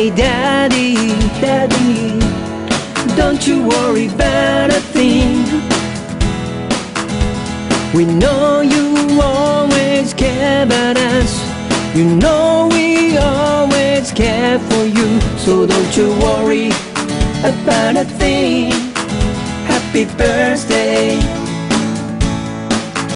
say, Daddy, Daddy, don't you worry about a thing. We know you always care about us. You know we always care for you. So don't you worry about a thing. Happy birthday